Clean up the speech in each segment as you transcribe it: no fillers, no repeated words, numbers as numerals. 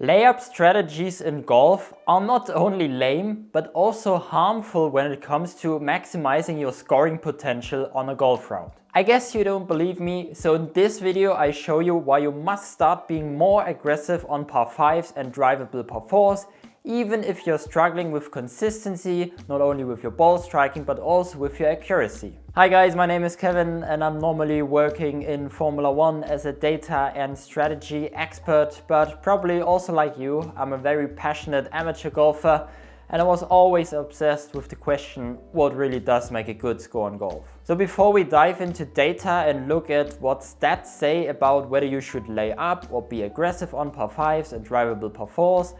Layup strategies in golf are not only lame, but also harmful when it comes to maximizing your scoring potential on a golf round. I guess you don't believe me, so in this video I show you why you must start being more aggressive on par 5s and drivable par 4s, even if you're struggling with consistency, not only with your ball striking, but also with your accuracy. Hi guys, my name is Kevin and I'm normally working in Formula 1 as a data and strategy expert, but probably also like you, I'm a very passionate amateur golfer and I was always obsessed with the question, what really does make a good score in golf? So before we dive into data and look at what stats say about whether you should lay up or be aggressive on par 5s and drivable par 4s,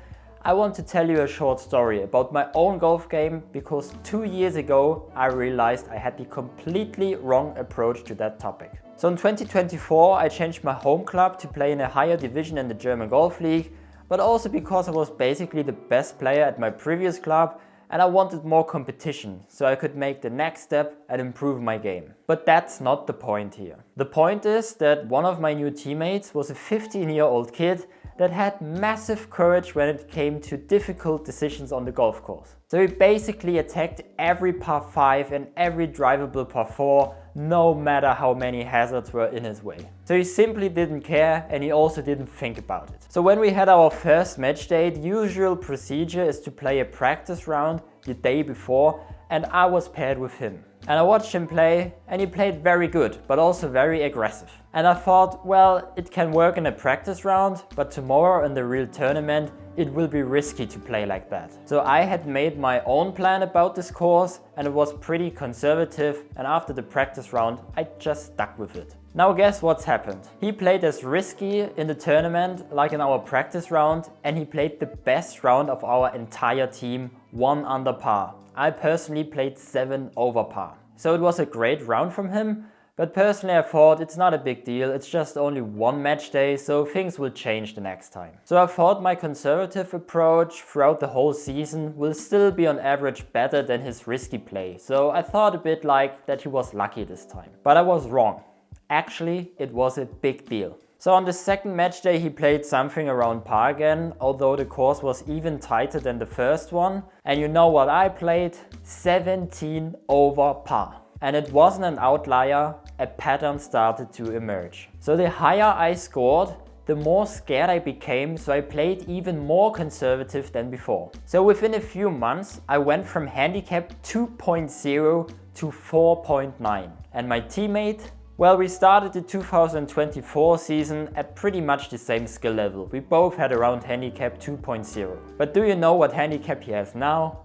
I want to tell you a short story about my own golf game, because 2 years ago I realized I had the completely wrong approach to that topic. So in 2024 I changed my home club to play in a higher division in the German Golf League, but also because I was basically the best player at my previous club and I wanted more competition so I could make the next step and improve my game. But that's not the point here. The point is that one of my new teammates was a 15-year-old kid that had massive courage when it came to difficult decisions on the golf course. So he basically attacked every par 5 and every drivable par 4, no matter how many hazards were in his way. So he simply didn't care and he also didn't think about it. So when we had our first match day, the usual procedure is to play a practice round the day before, and I was paired with him. And I watched him play and he played very good, but also very aggressive. And I thought, well, it can work in a practice round, but tomorrow in the real tournament, it will be risky to play like that. So I had made my own plan about this course and it was pretty conservative, and after the practice round, I just stuck with it. Now guess what's happened? He played as risky in the tournament like in our practice round, and he played the best round of our entire team, 1 under par. I personally played 7 over par. So it was a great round from him, but personally I thought it's not a big deal, it's just only one match day, so things will change the next time. So I thought my conservative approach throughout the whole season will still be on average better than his risky play. So I thought a bit like that he was lucky this time. But I was wrong. Actually, it was a big deal. So on the second match day he played something around par again, although the course was even tighter than the first one. And you know what I played? 17 over par. And it wasn't an outlier, a pattern started to emerge. So the higher I scored, the more scared I became, so I played even more conservative than before. So within a few months I went from handicap 2.0 to 4.9. And my teammate? Well, we started the 2024 season at pretty much the same skill level. We both had around handicap 2.0. But do you know what handicap he has now?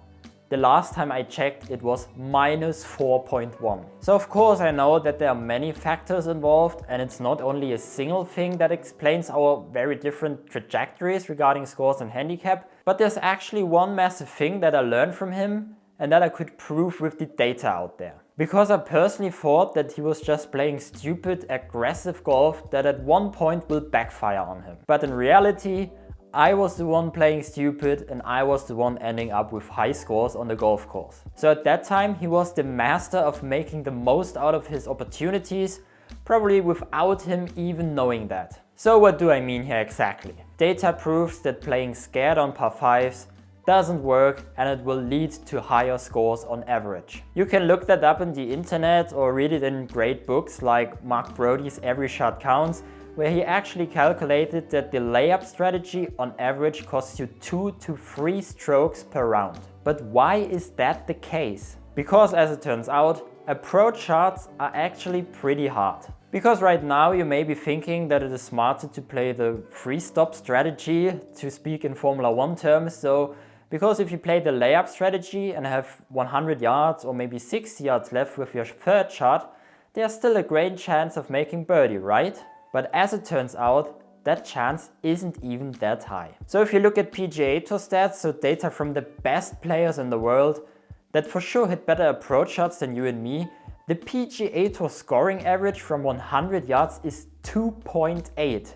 The last time I checked it was minus 4.1. So of course I know that there are many factors involved and it's not only a single thing that explains our very different trajectories regarding scores and handicap, but there's actually one massive thing that I learned from him and that I could prove with the data out there. Because I personally thought that he was just playing stupid, aggressive golf that at one point will backfire on him. But in reality, I was the one playing stupid and I was the one ending up with high scores on the golf course. So at that time, he was the master of making the most out of his opportunities, probably without him even knowing that. So what do I mean here exactly? Data proves that playing scared on par 5s doesn't work and it will lead to higher scores on average. You can look that up on the internet or read it in great books like Mark Brody's Every Shot Counts, where he actually calculated that the layup strategy on average costs you 2 to 3 strokes per round. But why is that the case? Because as it turns out, approach shots are actually pretty hard. Because right now you may be thinking that it is smarter to play the 3-stop strategy, to speak in Formula 1 terms. So because if you play the layup strategy and have 100 yards or maybe 60 yards left with your third shot, there's still a great chance of making birdie, right? But as it turns out, that chance isn't even that high. So if you look at PGA Tour stats, so data from the best players in the world that for sure hit better approach shots than you and me, the PGA Tour scoring average from 100 yards is 2.8.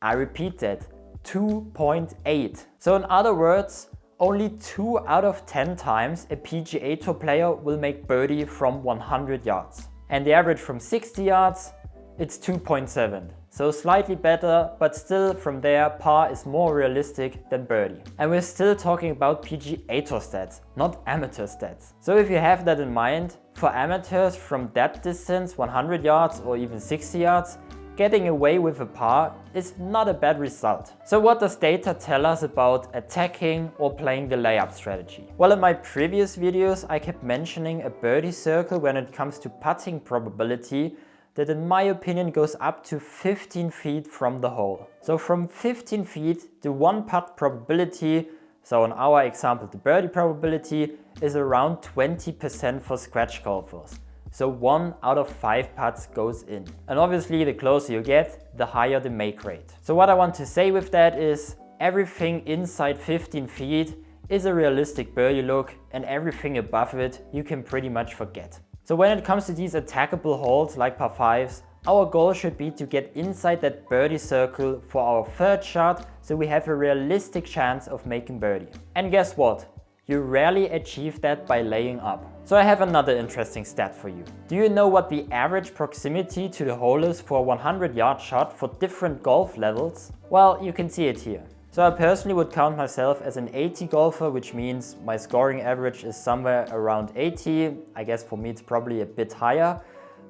I repeat that, 2.8. So in other words, only 2 out of 10 times a PGA Tour player will make birdie from 100 yards. And the average from 60 yards, it's 2.7. So slightly better, but still from there, par is more realistic than birdie. And we're still talking about PGA Tour stats, not amateur stats. So if you have that in mind, for amateurs from that distance, 100 yards or even 60 yards, getting away with a par is not a bad result. So what does data tell us about attacking or playing the layup strategy? Well, in my previous videos I kept mentioning a birdie circle when it comes to putting probability that in my opinion goes up to 15 feet from the hole. So from 15 feet the one putt probability, so in our example the birdie probability, is around 20% for scratch golfers. So 1 out of 5 putts goes in. And obviously the closer you get, the higher the make rate. So what I want to say with that is everything inside 15 feet is a realistic birdie look, and everything above it you can pretty much forget. So when it comes to these attackable holes like par 5s, our goal should be to get inside that birdie circle for our third shot, so we have a realistic chance of making birdie. And guess what? You rarely achieve that by laying up. So I have another interesting stat for you. Do you know what the average proximity to the hole is for a 100-yard shot for different golf levels? Well, you can see it here. So I personally would count myself as an 80 golfer, which means my scoring average is somewhere around 80. I guess for me it's probably a bit higher.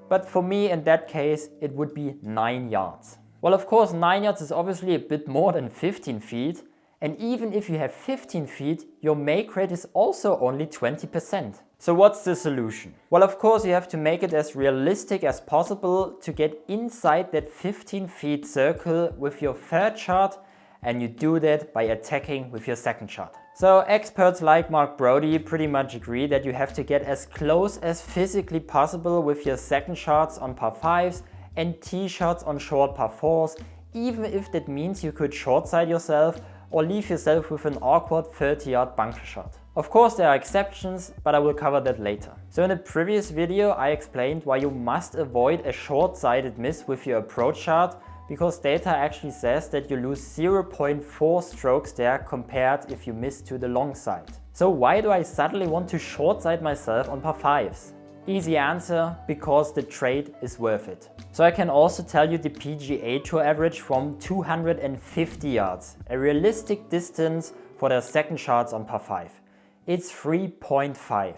But for me in that case, it would be 9 yards. Well, of course 9 yards is obviously a bit more than 15 feet. And even if you have 15 feet, your make rate is also only 20%. So what's the solution? Well, of course you have to make it as realistic as possible to get inside that 15 feet circle with your third shot, and you do that by attacking with your second shot. So experts like Mark Brody pretty much agree that you have to get as close as physically possible with your second shots on par 5s and tee shots on short par 4s, even if that means you could short side yourself or leave yourself with an awkward 30-yard bunker shot. Of course there are exceptions, but I will cover that later. So in a previous video I explained why you must avoid a short-sided miss with your approach shot, because data actually says that you lose 0.4 strokes there compared if you miss to the long side. So why do I suddenly want to short side myself on par 5s? Easy answer, because the trade is worth it. So I can also tell you the PGA Tour average from 250 yards, a realistic distance for their second shots on par 5. It's 3.5.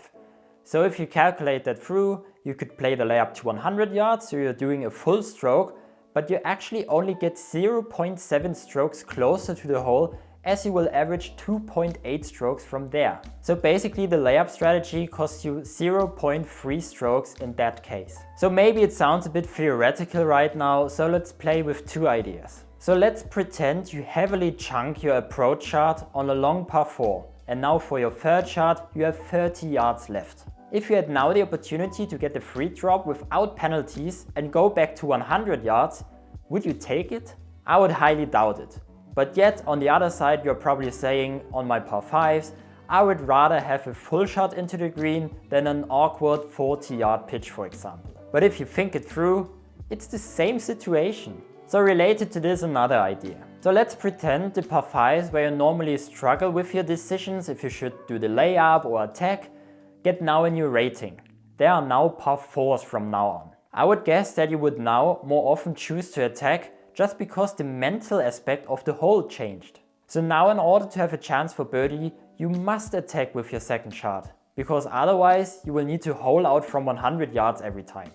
So if you calculate that through, you could play the layup to 100 yards, so you're doing a full stroke, but you actually only get 0.7 strokes closer to the hole, as you will average 2.8 strokes from there. So basically the layup strategy costs you 0.3 strokes in that case. So maybe it sounds a bit theoretical right now, so let's play with two ideas. So let's pretend you heavily chunk your approach shot on a long par 4, and now for your third shot you have 30 yards left. If you had now the opportunity to get the free drop without penalties and go back to 100 yards, would you take it? I would highly doubt it. But yet on the other side you're probably saying, on my par 5s, I would rather have a full shot into the green than an awkward 40-yard pitch, for example. But if you think it through, it's the same situation. So related to this, another idea. So let's pretend the par 5s where you normally struggle with your decisions if you should do the layup or attack, get now a new rating. They are now par 4s from now on. I would guess that you would now more often choose to attack just because the mental aspect of the hole changed. So now in order to have a chance for birdie, you must attack with your second shot, because otherwise you will need to hole out from 100 yards every time.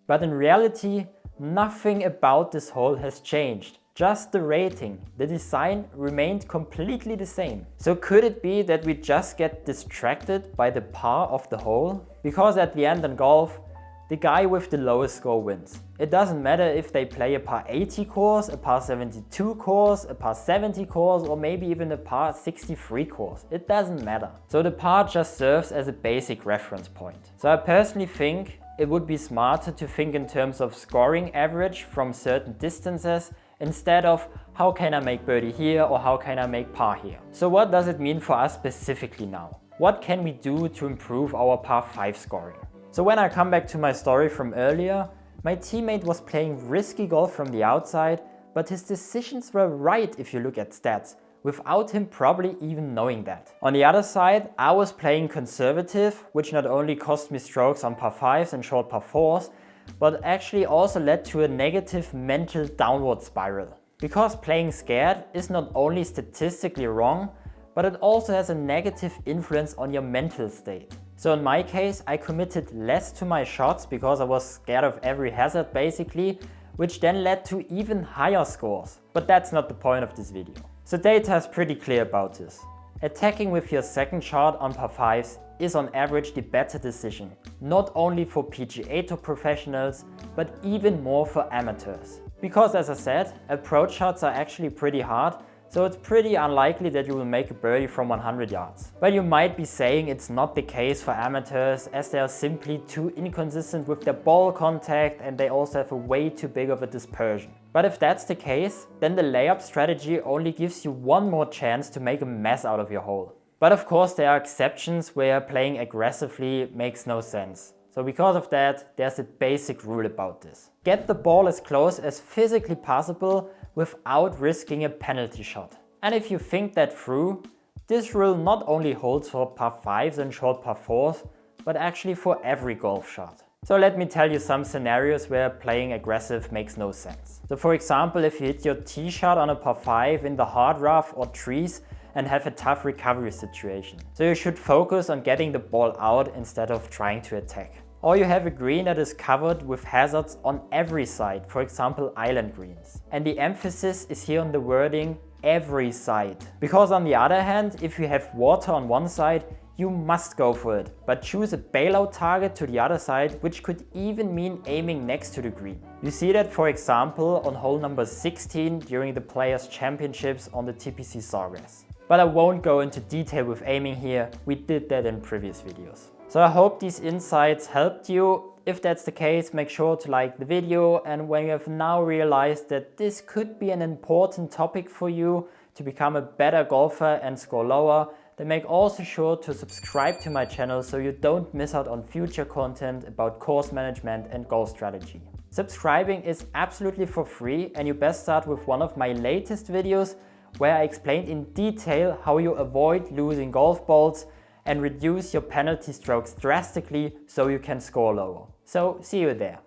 But in reality, nothing about this hole has changed. Just the rating. The design remained completely the same. So could it be that we just get distracted by the par of the hole? Because at the end in golf, the guy with the lowest score wins. It doesn't matter if they play a par 80 course, a par 72 course, a par 70 course, or maybe even a par 63 course. It doesn't matter. So the par just serves as a basic reference point. So I personally think it would be smarter to think in terms of scoring average from certain distances instead of how can I make birdie here or how can I make par here. So what does it mean for us specifically now? What can we do to improve our par 5 scoring? So when I come back to my story from earlier, my teammate was playing risky golf from the outside, but his decisions were right if you look at stats, without him probably even knowing that. On the other side, I was playing conservative, which not only cost me strokes on par 5s and short par 4s, but actually also led to a negative mental downward spiral. Because playing scared is not only statistically wrong, but it also has a negative influence on your mental state. So in my case, I committed less to my shots because I was scared of every hazard basically, which then led to even higher scores. But that's not the point of this video. So data is pretty clear about this. Attacking with your second shot on par 5s is on average the better decision, not only for PGA Tour professionals, but even more for amateurs. Because as I said, approach shots are actually pretty hard, so it's pretty unlikely that you will make a birdie from 100 yards. But you might be saying it's not the case for amateurs, as they are simply too inconsistent with their ball contact and they also have a way too big of a dispersion. But if that's the case, then the layup strategy only gives you one more chance to make a mess out of your hole. But of course there are exceptions where playing aggressively makes no sense. So because of that, there's a basic rule about this. Get the ball as close as physically possible without risking a penalty shot. And if you think that through, this rule not only holds for par 5s and short par 4s, but actually for every golf shot. So let me tell you some scenarios where playing aggressive makes no sense. So for example, if you hit your tee shot on a par 5 in the hard rough or trees and have a tough recovery situation. So you should focus on getting the ball out instead of trying to attack. Or you have a green that is covered with hazards on every side, for example island greens. And the emphasis is here on the wording every side. Because on the other hand, if you have water on one side, you must go for it, but choose a bailout target to the other side, which could even mean aiming next to the green. You see that for example on hole number 16 during the Players' Championships on the TPC Sawgrass. But I won't go into detail with aiming here, we did that in previous videos. So I hope these insights helped you. If that's the case, make sure to like the video, and when you have now realized that this could be an important topic for you to become a better golfer and score lower, then make also sure to subscribe to my channel so you don't miss out on future content about course management and golf strategy. Subscribing is absolutely for free, and you best start with one of my latest videos where I explained in detail how you avoid losing golf balls and reduce your penalty strokes drastically so you can score lower. So see you there.